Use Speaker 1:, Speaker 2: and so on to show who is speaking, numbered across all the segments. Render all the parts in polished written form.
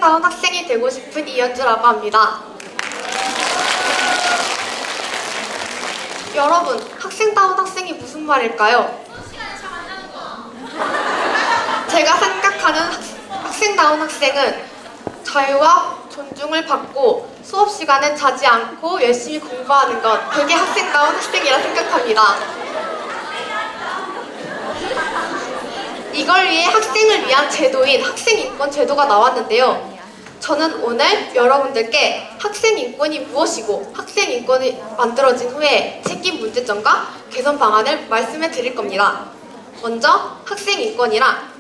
Speaker 1: 학생다운 학생이 되고 싶은 이현주라고 합니다. 여러분, 학생다운 학생이 무슨 말일까요? 제가 생각하는 학생다운 학생은 자유와 존중을 받고 수업 시간에 자지 않고 열심히 공부하는 것, 그게 학생다운 학생이라 생각합니다. 이걸 위해 학생을 위한 제도인 학생인권 제도가 나왔는데요. 저는 오늘 여러분들께 학생인권이 무엇이고 학생인권이 만들어진 후에 생긴 문제점과 개선 방안을 말씀해 드릴 겁니다. 먼저 학생인권이란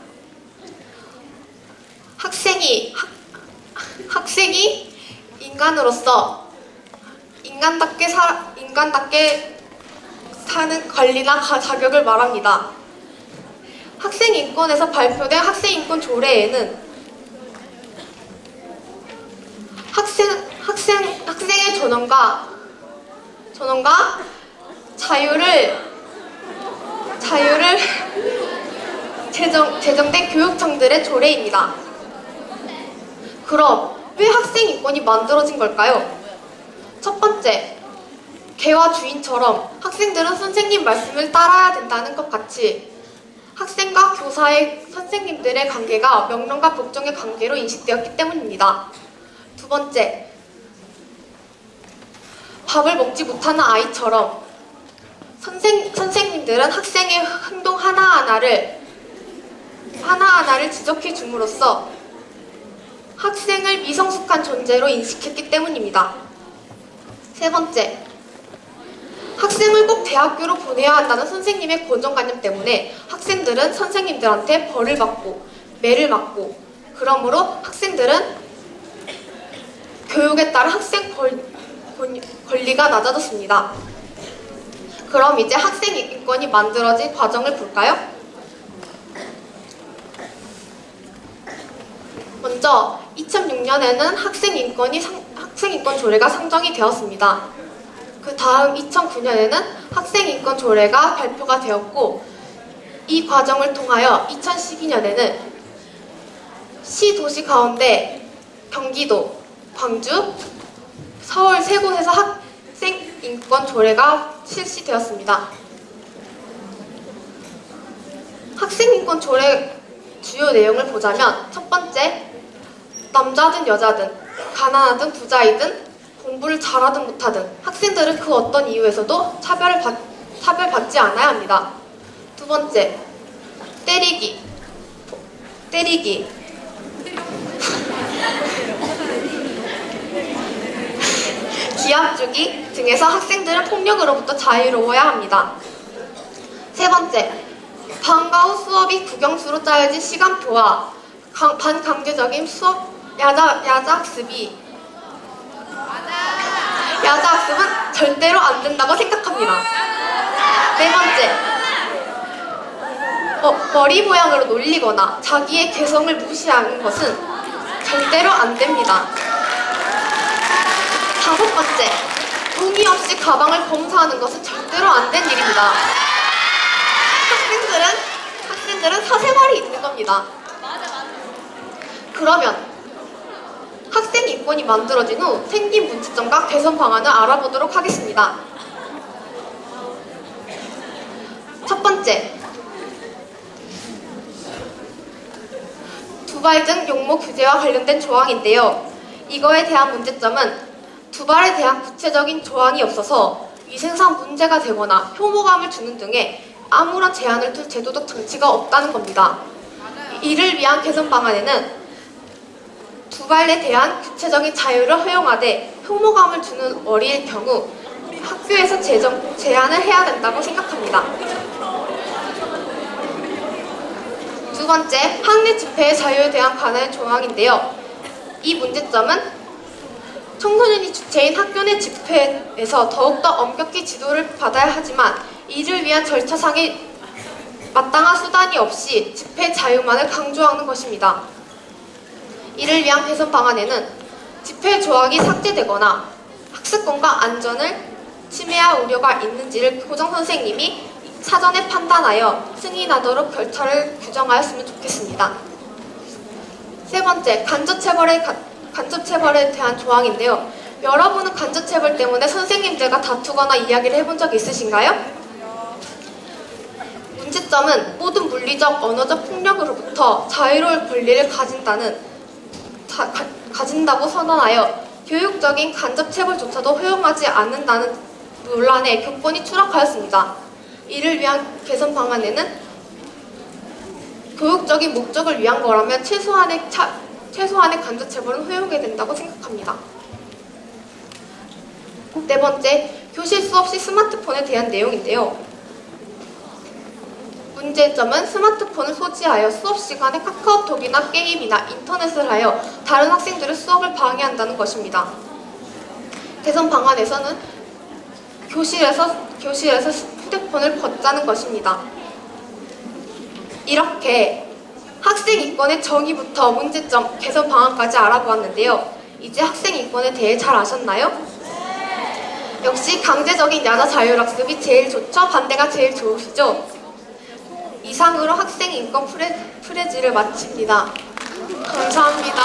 Speaker 1: 학생이 인간으로서 인간답게 사는 권리나 자격을 말합니다. 학생인권에서 발표된 학생인권 조례에는 학생의 존엄과 자유를 제정된 교육청들의 조례입니다. 그럼 왜 학생인권이 만들어진 걸까요? 첫 번째, 개와 주인처럼 학생들은 선생님 말씀을 따라야 된다는 것 같이 학생과 교사의 선생님들의 관계가 명령과 복종의 관계로 인식되었기 때문입니다. 두 번째, 밥을 먹지 못하는 아이처럼 선생님들은 학생의 행동 하나하나를 지적해 줌으로써 학생을 미성숙한 존재로 인식했기 때문입니다. 세 번째, 학생을 꼭 대학교로 보내야 한다는 선생님의 고정관념 때문에 학생들은 선생님들한테 벌을 받고 매를 맞고, 그러므로 학생들은 교육에 따른 학생 권리가 낮아졌습니다. 그럼 이제 학생인권이 만들어진 과정을 볼까요? 먼저 2006년에는 학생인권 조례가 상정이 되었습니다. 그 다음 2009년에는 학생인권 조례가 발표가 되었고, 이 과정을 통하여 2012년에는 시도시 가운데 경기도, 광주, 서울 세 곳에서 학생인권 조례가 실시되었습니다. 학생인권 조례 주요 내용을 보자면, 첫 번째, 남자든 여자든 가난하든 부자이든 공부를 잘하든 못하든 학생들은 그 어떤 이유에서도 차별받지 않아야 합니다. 두 번째, 때리기 기합주기 등에서 학생들은 폭력으로부터 자유로워야 합니다. 세 번째, 방과 후 수업이 국영수로 짜여진 시간표와 반강제적인 수업 야자학습은 절대로 안 된다고 생각합니다. 네 번째, 머리 모양으로 놀리거나 자기의 개성을 무시하는 것은 절대로 안 됩니다. 다섯 번째, 의미 없이 가방을 검사하는 것은 절대로 안 된 일입니다. 학생들은 사생활이 있는 겁니다. 그러면 학생인권이 만들어진 후 생긴 문제점과 개선 방안을 알아보도록 하겠습니다. 첫 번째, 두발 등 용모 규제와 관련된 조항인데요. 이거에 대한 문제점은 두발에 대한 구체적인 조항이 없어서 위생상 문제가 되거나 혐오감을 주는 등의 아무런 제한을 둘 제도적 장치가 없다는 겁니다. 이를 위한 개선 방안에는 두발에 대한 구체적인 자유를 허용하되 혐오감을 주는 어리일 경우 학교에서 제한을 해야 된다고 생각합니다. 두 번째, 학내 집회의 자유에 대한 관할 조항인데요. 이 문제점은 청소년이 주체인 학교 내 집회에서 더욱더 엄격히 지도를 받아야 하지만 이를 위한 절차상의 마땅한 수단이 없이 집회 자유만을 강조하는 것입니다. 이를 위한 개선 방안에는 집회 조항이 삭제되거나 학습권과 안전을 침해할 우려가 있는지를 교장 선생님이 사전에 판단하여 승인하도록 절차를 규정하였으면 좋겠습니다. 세 번째, 간접체벌에 대한 조항인데요. 여러분은 간접체벌 때문에 선생님들과 다투거나 이야기를 해본 적 있으신가요? 문제점은 모든 물리적, 언어적 폭력으로부터 자유로울 권리를 가진다고 선언하여 교육적인 간접체벌조차도 허용하지 않는다는 논란에 교권이 추락하였습니다. 이를 위한 개선 방안에는 교육적인 목적을 위한 거라면 최소한의 간접체벌은 허용해야 된다고 생각합니다. 네 번째, 교실 수업 시 스마트폰에 대한 내용인데요. 문제점은 스마트폰을 소지하여 수업 시간에 카카오톡이나 게임이나 인터넷을 하여 다른 학생들의 수업을 방해한다는 것입니다. 개선 방안에서는 교실에서 휴대폰을 벗자는 것입니다. 이렇게 학생 인권의 정의부터 문제점, 개선 방안까지 알아보았는데요. 이제 학생 인권에 대해 잘 아셨나요? 역시 강제적인 야자 자율학습이 제일 좋죠? 반대가 제일 좋으시죠? 이상으로 학생 인권 프레지를 마칩니다. 감사합니다.